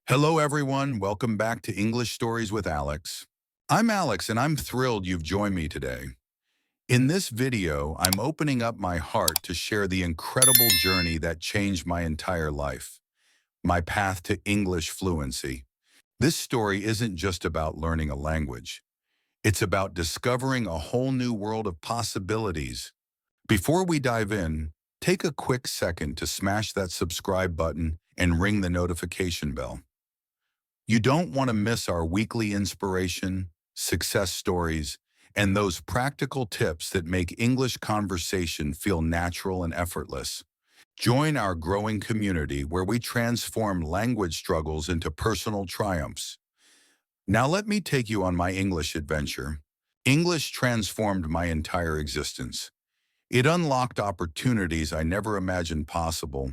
Hello, everyone. Welcome back to English Stories with Alex. I'm Alex, and I'm thrilled you've joined me today. In this video, I'm opening up my heart to share the incredible journey that changed my entire life, my path to English fluency. This story isn't just about learning a language. It's about discovering a whole new world of possibilities. Before we dive in, take a quick second to smash that subscribe button and ring the notification bell. You don't want to miss our weekly inspiration, success stories, and those practical tips that make English conversation feel natural and effortless. Join our growing community where we transform language struggles into personal triumphs. Now let me take you on my English adventure. English transformed my entire existence. It unlocked opportunities I never imagined possible,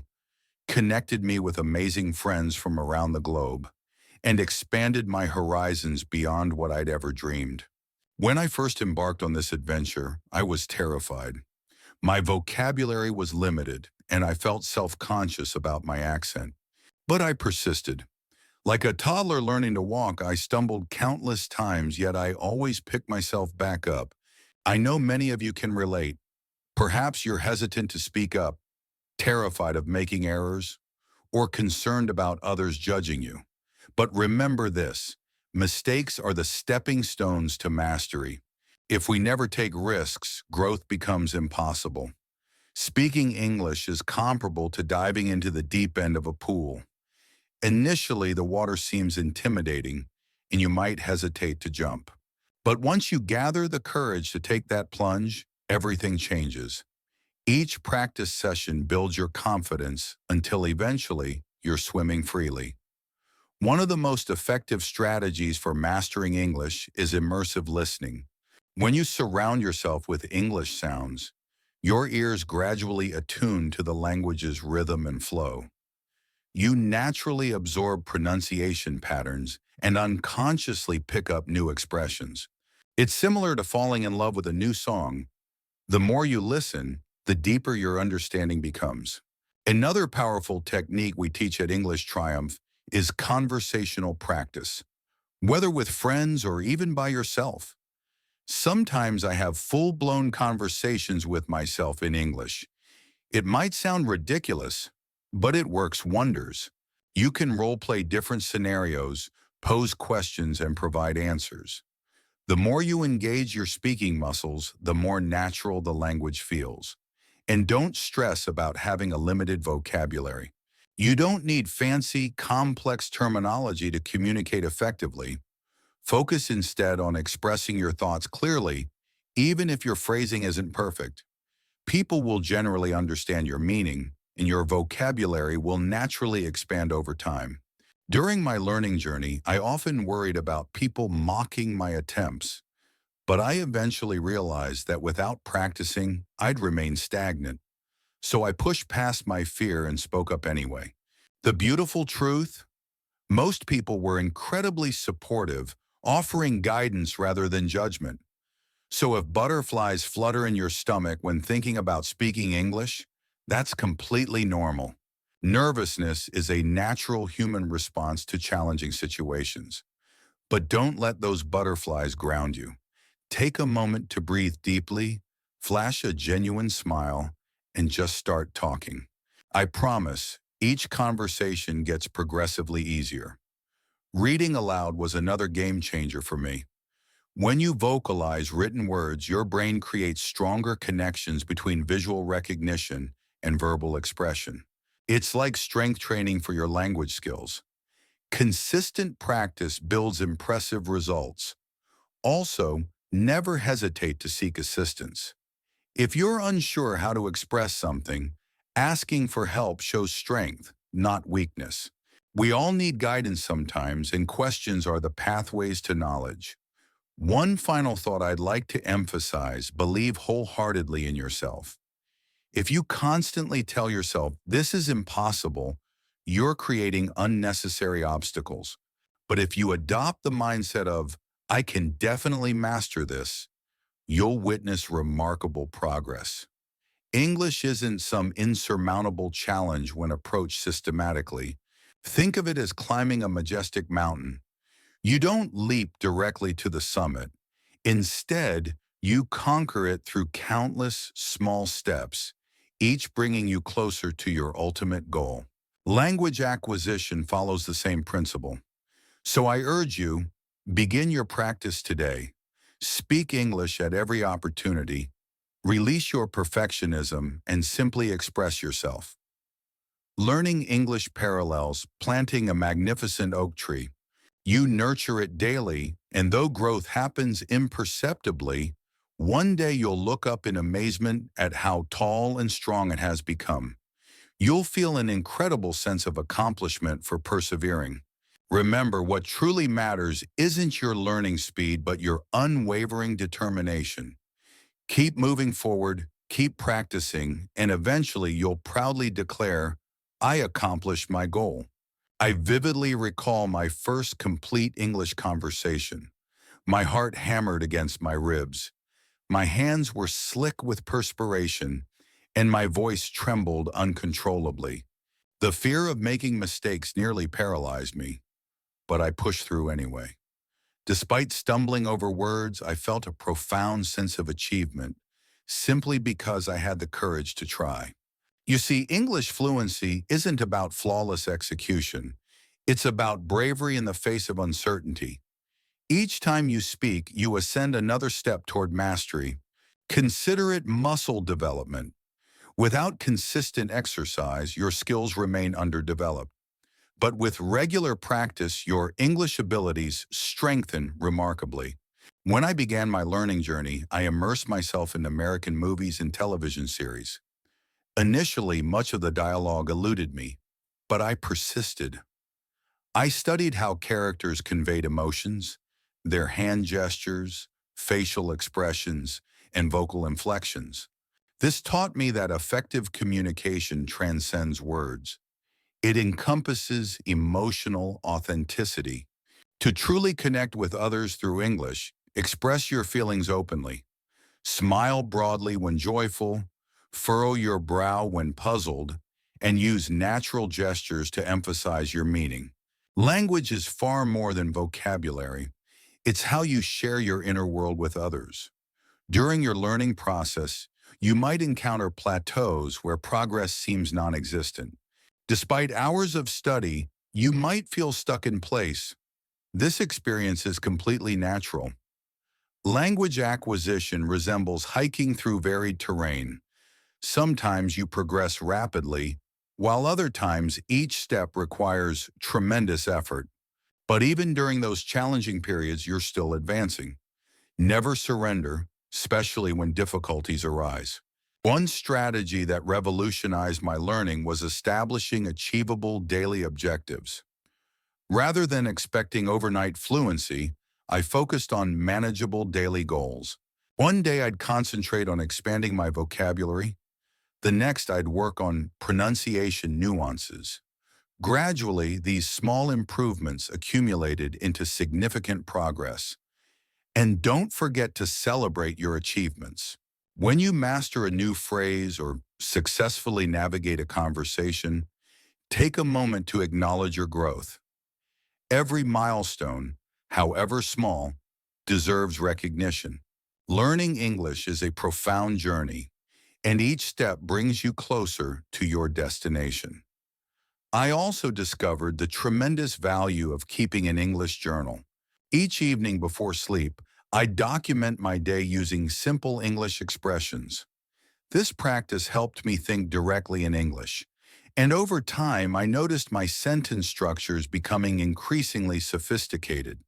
connected me with amazing friends from around the globe, and expanded my horizons beyond what I'd ever dreamed. When I first embarked on this adventure, I was terrified. My vocabulary was limited, and I felt self-conscious about my accent. But I persisted. Like a toddler learning to walk, I stumbled countless times, yet I always picked myself back up. I know many of you can relate. Perhaps you're hesitant to speak up, terrified of making errors, or concerned about others judging you. But remember this, mistakes are the stepping stones to mastery. If we never take risks, growth becomes impossible. Speaking English is comparable to diving into the deep end of a pool. Initially, the water seems intimidating, and you might hesitate to jump. But once you gather the courage to take that plunge, everything changes. Each practice session builds your confidence until eventually you're swimming freely. One of the most effective strategies for mastering English is immersive listening. When you surround yourself with English sounds, your ears gradually attune to the language's rhythm and flow. You naturally absorb pronunciation patterns and unconsciously pick up new expressions. It's similar to falling in love with a new song. The more you listen, the deeper your understanding becomes. Another powerful technique we teach at English Triumph is conversational practice, whether with friends or even by yourself. Sometimes I have full-blown conversations with myself in English. It might sound ridiculous, but it works wonders. You can role-play different scenarios, pose questions, and provide answers. The more you engage your speaking muscles, the more natural the language feels. And don't stress about having a limited vocabulary. You don't need fancy, complex terminology to communicate effectively. Focus instead on expressing your thoughts clearly, even if your phrasing isn't perfect. People will generally understand your meaning, and your vocabulary will naturally expand over time. During my learning journey, I often worried about people mocking my attempts, but I eventually realized that without practicing, I'd remain stagnant. So I pushed past my fear and spoke up anyway. The beautiful truth? Most people were incredibly supportive, offering guidance rather than judgment. So if butterflies flutter in your stomach when thinking about speaking English, that's completely normal. Nervousness is a natural human response to challenging situations. But don't let those butterflies ground you. Take a moment to breathe deeply, flash a genuine smile, and just start talking. I promise, each conversation gets progressively easier. Reading aloud was another game changer for me. When you vocalize written words, your brain creates stronger connections between visual recognition and verbal expression. It's like strength training for your language skills. Consistent practice builds impressive results. Also, never hesitate to seek assistance. If you're unsure how to express something, asking for help shows strength, not weakness. We all need guidance sometimes, and questions are the pathways to knowledge. One final thought I'd like to emphasize: believe wholeheartedly in yourself. If you constantly tell yourself, this is impossible, you're creating unnecessary obstacles. But if you adopt the mindset of, I can definitely master this, you'll witness remarkable progress. English isn't some insurmountable challenge when approached systematically. Think of it as climbing a majestic mountain. You don't leap directly to the summit. Instead, you conquer it through countless small steps, each bringing you closer to your ultimate goal. Language acquisition follows the same principle. So I urge you, begin your practice today. Speak English at every opportunity. Release your perfectionism and simply express yourself. Learning English parallels planting a magnificent oak tree. You nurture it daily, and though growth happens imperceptibly, one day you'll look up in amazement at how tall and strong it has become. You'll feel an incredible sense of accomplishment for persevering. Remember, what truly matters isn't your learning speed, but your unwavering determination. Keep moving forward, keep practicing, and eventually you'll proudly declare, I accomplished my goal. I vividly recall my first complete English conversation. My heart hammered against my ribs. My hands were slick with perspiration, and my voice trembled uncontrollably. The fear of making mistakes nearly paralyzed me, but I pushed through anyway. Despite stumbling over words, I felt a profound sense of achievement, simply because I had the courage to try. You see, English fluency isn't about flawless execution. It's about bravery in the face of uncertainty. Each time you speak, you ascend another step toward mastery. Consider it muscle development. Without consistent exercise, your skills remain underdeveloped. But with regular practice, your English abilities strengthen remarkably. When I began my learning journey, I immersed myself in American movies and television series. Initially, much of the dialogue eluded me, but I persisted. I studied how characters conveyed emotions, their hand gestures, facial expressions, and vocal inflections. This taught me that effective communication transcends words. It encompasses emotional authenticity. To truly connect with others through English, express your feelings openly. Smile broadly when joyful, furrow your brow when puzzled, and use natural gestures to emphasize your meaning. Language is far more than vocabulary. It's how you share your inner world with others. During your learning process, you might encounter plateaus where progress seems non-existent. Despite hours of study, you might feel stuck in place. This experience is completely natural. Language acquisition resembles hiking through varied terrain. Sometimes you progress rapidly, while other times each step requires tremendous effort. But even during those challenging periods, you're still advancing. Never surrender, especially when difficulties arise. One strategy that revolutionized my learning was establishing achievable daily objectives. Rather than expecting overnight fluency, I focused on manageable daily goals. One day I'd concentrate on expanding my vocabulary. The next I'd work on pronunciation nuances. Gradually, these small improvements accumulated into significant progress. And don't forget to celebrate your achievements. When you master a new phrase or successfully navigate a conversation, take a moment to acknowledge your growth. Every milestone, however small, deserves recognition. Learning English is a profound journey, and each step brings you closer to your destination. I also discovered the tremendous value of keeping an English journal. Each evening before sleep, I document my day using simple English expressions. This practice helped me think directly in English, and over time I noticed my sentence structures becoming increasingly sophisticated.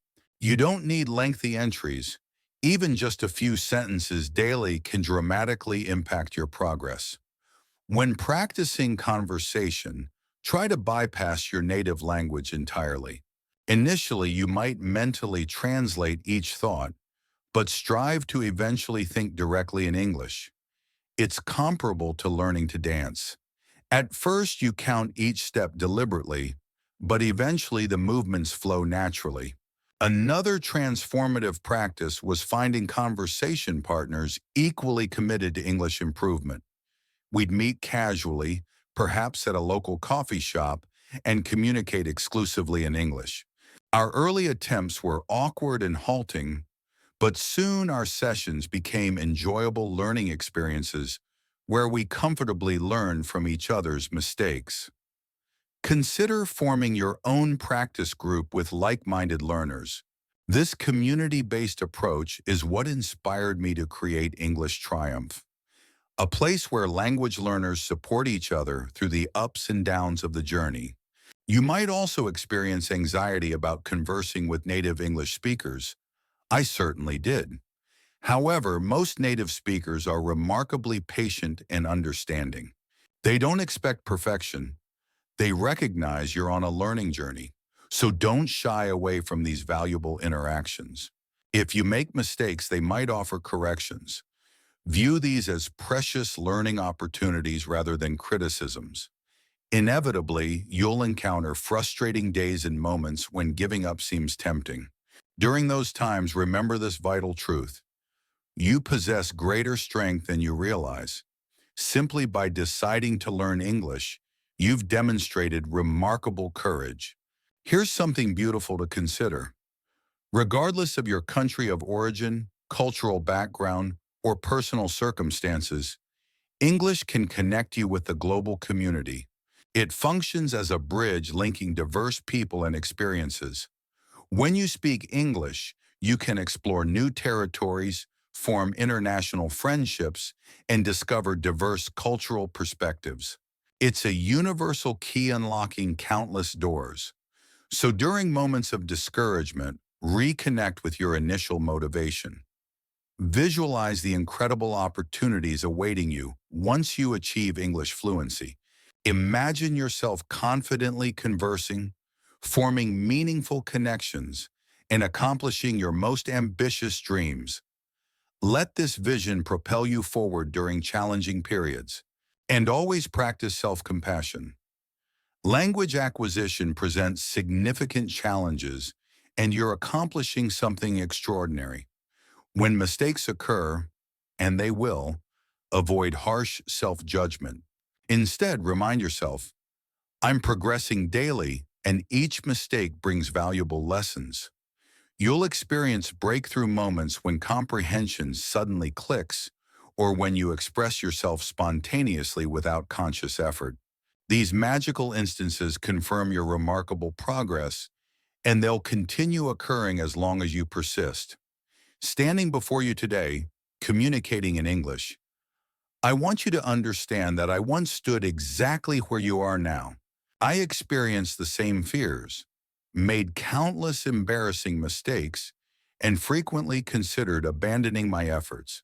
You don't need lengthy entries. Even just a few sentences daily can dramatically impact your progress. When practicing conversation, try to bypass your native language entirely. Initially, you might mentally translate each thought, but strive to eventually think directly in English. It's comparable to learning to dance. At first, you count each step deliberately, but eventually the movements flow naturally. Another transformative practice was finding conversation partners equally committed to English improvement. We'd meet casually, perhaps at a local coffee shop, and communicate exclusively in English. Our early attempts were awkward and halting, but soon our sessions became enjoyable learning experiences where we comfortably learned from each other's mistakes. Consider forming your own practice group with like-minded learners. This community-based approach is what inspired me to create English Triumph, a place where language learners support each other through the ups and downs of the journey. You might also experience anxiety about conversing with native English speakers. I certainly did. However, most native speakers are remarkably patient and understanding. They don't expect perfection. They recognize you're on a learning journey, so don't shy away from these valuable interactions. If you make mistakes, they might offer corrections. View these as precious learning opportunities rather than criticisms. Inevitably, you'll encounter frustrating days and moments when giving up seems tempting. During those times, remember this vital truth. You possess greater strength than you realize. Simply by deciding to learn English, you've demonstrated remarkable courage. Here's something beautiful to consider. Regardless of your country of origin, cultural background, or personal circumstances, English can connect you with the global community. It functions as a bridge linking diverse people and experiences. When you speak English, you can explore new territories, form international friendships, and discover diverse cultural perspectives. It's a universal key unlocking countless doors. So during moments of discouragement, reconnect with your initial motivation. Visualize the incredible opportunities awaiting you once you achieve English fluency. Imagine yourself confidently conversing, forming meaningful connections, and accomplishing your most ambitious dreams. Let this vision propel you forward during challenging periods. And always practice self-compassion. Language acquisition presents significant challenges, and you're accomplishing something extraordinary. When mistakes occur, and they will, avoid harsh self-judgment. Instead, remind yourself, I'm progressing daily, and each mistake brings valuable lessons. You'll experience breakthrough moments when comprehension suddenly clicks, or when you express yourself spontaneously without conscious effort. These magical instances confirm your remarkable progress, and they'll continue occurring as long as you persist. Standing before you today, communicating in English, I want you to understand that I once stood exactly where you are now. I experienced the same fears, made countless embarrassing mistakes, and frequently considered abandoning my efforts.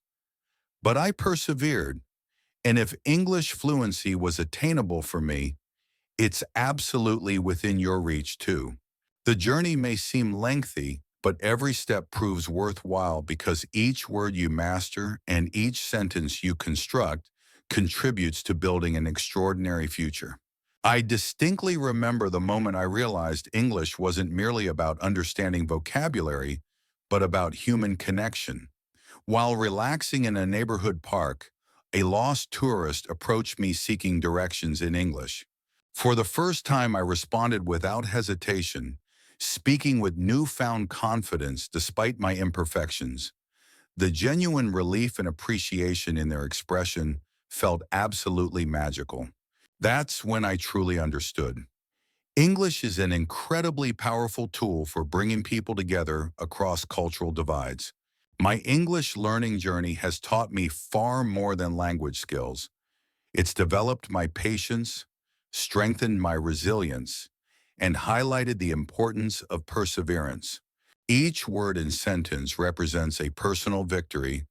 But I persevered, and if English fluency was attainable for me, it's absolutely within your reach too. The journey may seem lengthy, but every step proves worthwhile because each word you master and each sentence you construct contributes to building an extraordinary future. I distinctly remember the moment I realized English wasn't merely about understanding vocabulary, but about human connection. While relaxing in a neighborhood park, a lost tourist approached me seeking directions in English. For the first time, I responded without hesitation, speaking with newfound confidence despite my imperfections. The genuine relief and appreciation in their expression felt absolutely magical. That's when I truly understood. English is an incredibly powerful tool for bringing people together across cultural divides. My English learning journey has taught me far more than language skills. It's developed my patience, strengthened my resilience, and highlighted the importance of perseverance. Each word and sentence represents a personal victory,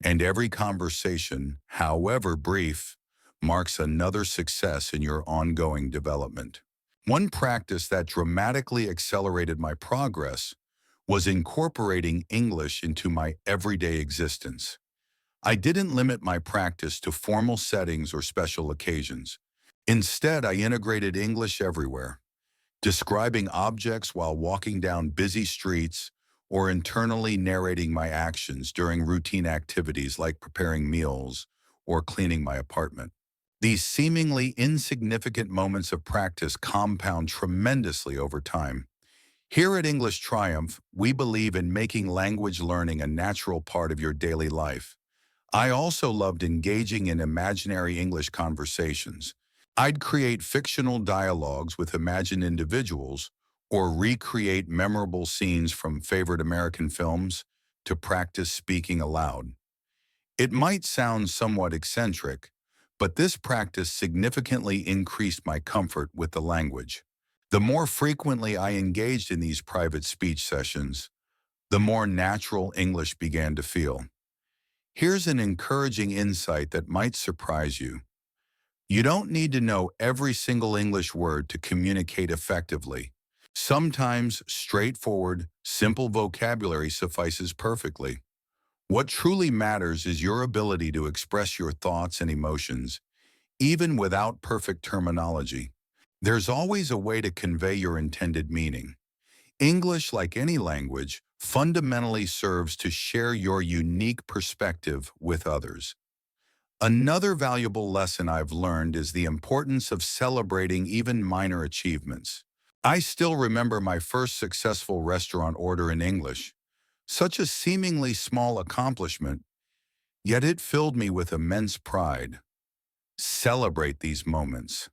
and every conversation, however brief, marks another success in your ongoing development. One practice that dramatically accelerated my progress was incorporating English into my everyday existence. I didn't limit my practice to formal settings or special occasions. Instead, I integrated English everywhere, describing objects while walking down busy streets or internally narrating my actions during routine activities like preparing meals or cleaning my apartment. These seemingly insignificant moments of practice compound tremendously over time. Here at English Triumph, we believe in making language learning a natural part of your daily life. I also loved engaging in imaginary English conversations. I'd create fictional dialogues with imagined individuals or recreate memorable scenes from favorite American films to practice speaking aloud. It might sound somewhat eccentric, but this practice significantly increased my comfort with the language. The more frequently I engaged in these private speech sessions, the more natural English began to feel. Here's an encouraging insight that might surprise you. You don't need to know every single English word to communicate effectively. Sometimes straightforward, simple vocabulary suffices perfectly. What truly matters is your ability to express your thoughts and emotions, even without perfect terminology. There's always a way to convey your intended meaning. English, like any language, fundamentally serves to share your unique perspective with others. Another valuable lesson I've learned is the importance of celebrating even minor achievements. I still remember my first successful restaurant order in English, such a seemingly small accomplishment, yet it filled me with immense pride. Celebrate these moments.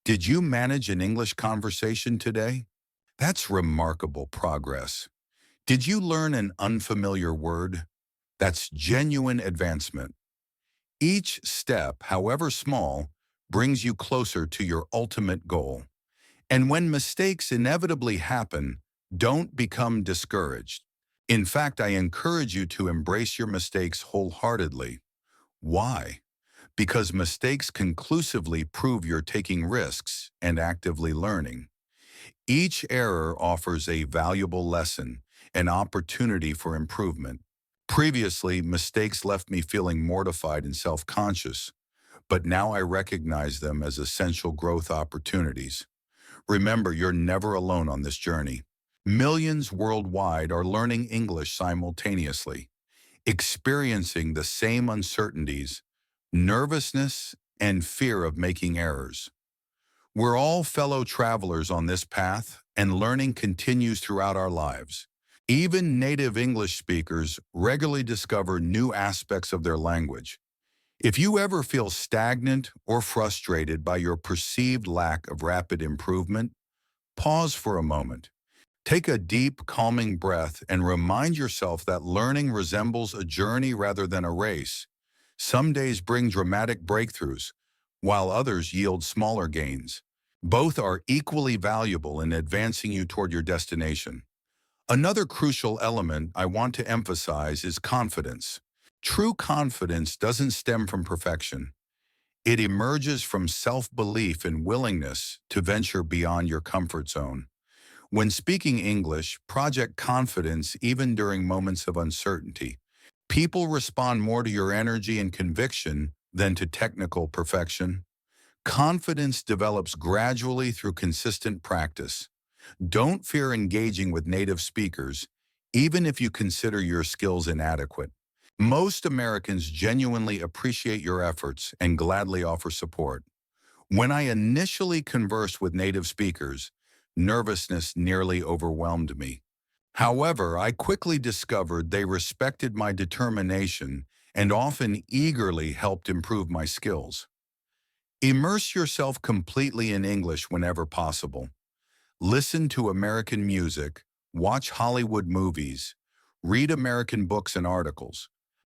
Did you manage an English conversation today? That's remarkable progress. Did you learn an unfamiliar word? That's genuine advancement. Each step, however small, brings you closer to your ultimate goal. And when mistakes inevitably happen, don't become discouraged. In fact, I encourage you to embrace your mistakes wholeheartedly. Why? Because mistakes conclusively prove you're taking risks and actively learning. Each error offers a valuable lesson, an opportunity for improvement. Previously, mistakes left me feeling mortified and self-conscious, but now I recognize them as essential growth opportunities. Remember, you're never alone on this journey. Millions worldwide are learning English simultaneously, experiencing the same uncertainties, nervousness, and fear of making errors. We're all fellow travelers on this path, and learning continues throughout our lives. Even native English speakers regularly discover new aspects of their language. If you ever feel stagnant or frustrated by your perceived lack of rapid improvement, pause for a moment. Take a deep, calming breath and remind yourself that learning resembles a journey rather than a race. Some days bring dramatic breakthroughs, while others yield smaller gains. Both are equally valuable in advancing you toward your destination. Another crucial element I want to emphasize is confidence. True confidence doesn't stem from perfection. It emerges from self-belief and willingness to venture beyond your comfort zone. When speaking English, project confidence even during moments of uncertainty. People respond more to your energy and conviction than to technical perfection. Confidence develops gradually through consistent practice. Don't fear engaging with native speakers, even if you consider your skills inadequate. Most Americans genuinely appreciate your efforts and gladly offer support. When I initially conversed with native speakers, nervousness nearly overwhelmed me. However, I quickly discovered they respected my determination and often eagerly helped improve my skills. Immerse yourself completely in English whenever possible. Listen to American music, watch Hollywood movies, read American books and articles.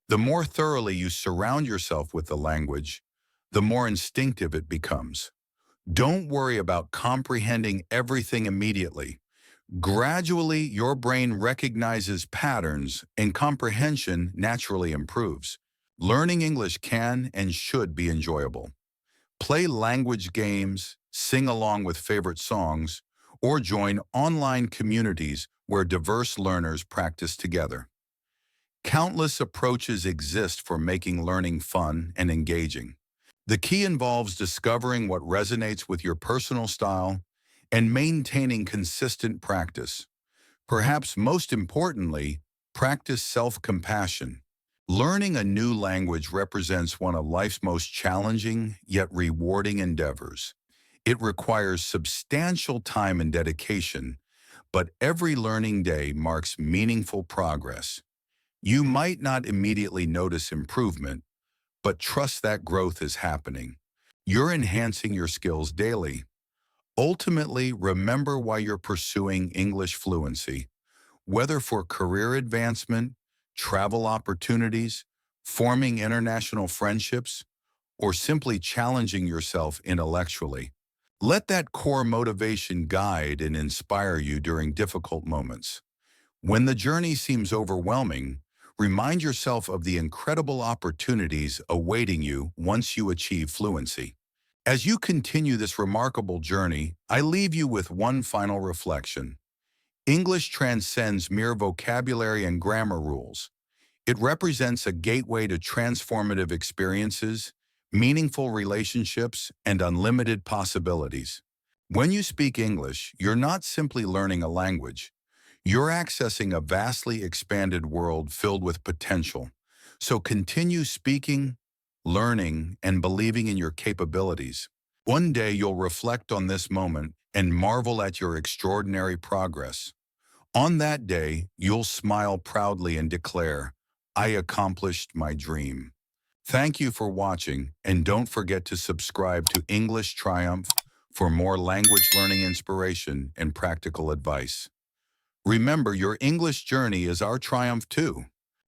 The more thoroughly you surround yourself with the language, the more instinctive it becomes. Don't worry about comprehending everything immediately. Gradually, your brain recognizes patterns and comprehension naturally improves. Learning English can and should be enjoyable. Play language games, sing along with favorite songs, or join online communities where diverse learners practice together. Countless approaches exist for making learning fun and engaging. The key involves discovering what resonates with your personal style and maintaining consistent practice. Perhaps most importantly, practice self-compassion. Learning a new language represents one of life's most challenging yet rewarding endeavors. It requires substantial time and dedication, but every learning day marks meaningful progress. You might not immediately notice improvement, but trust that growth is happening. You're enhancing your skills daily. Ultimately, remember why you're pursuing English fluency. Whether for career advancement, travel opportunities, forming international friendships, or simply challenging yourself intellectually. Let that core motivation guide and inspire you during difficult moments. When the journey seems overwhelming, remind yourself of the incredible opportunities awaiting you once you achieve fluency. As you continue this remarkable journey, I leave you with one final reflection. English transcends mere vocabulary and grammar rules. It represents a gateway to transformative experiences, meaningful relationships, and unlimited possibilities. When you speak English, you're not simply learning a language. You're accessing a vastly expanded world filled with potential. So continue speaking, learning, and believing in your capabilities. One day you'll reflect on this moment and marvel at your extraordinary progress. On that day, you'll smile proudly and declare, I accomplished my dream. Thank you for watching, and don't forget to subscribe to English Triumph for more language learning inspiration and practical advice. Remember, your English journey is our triumph too.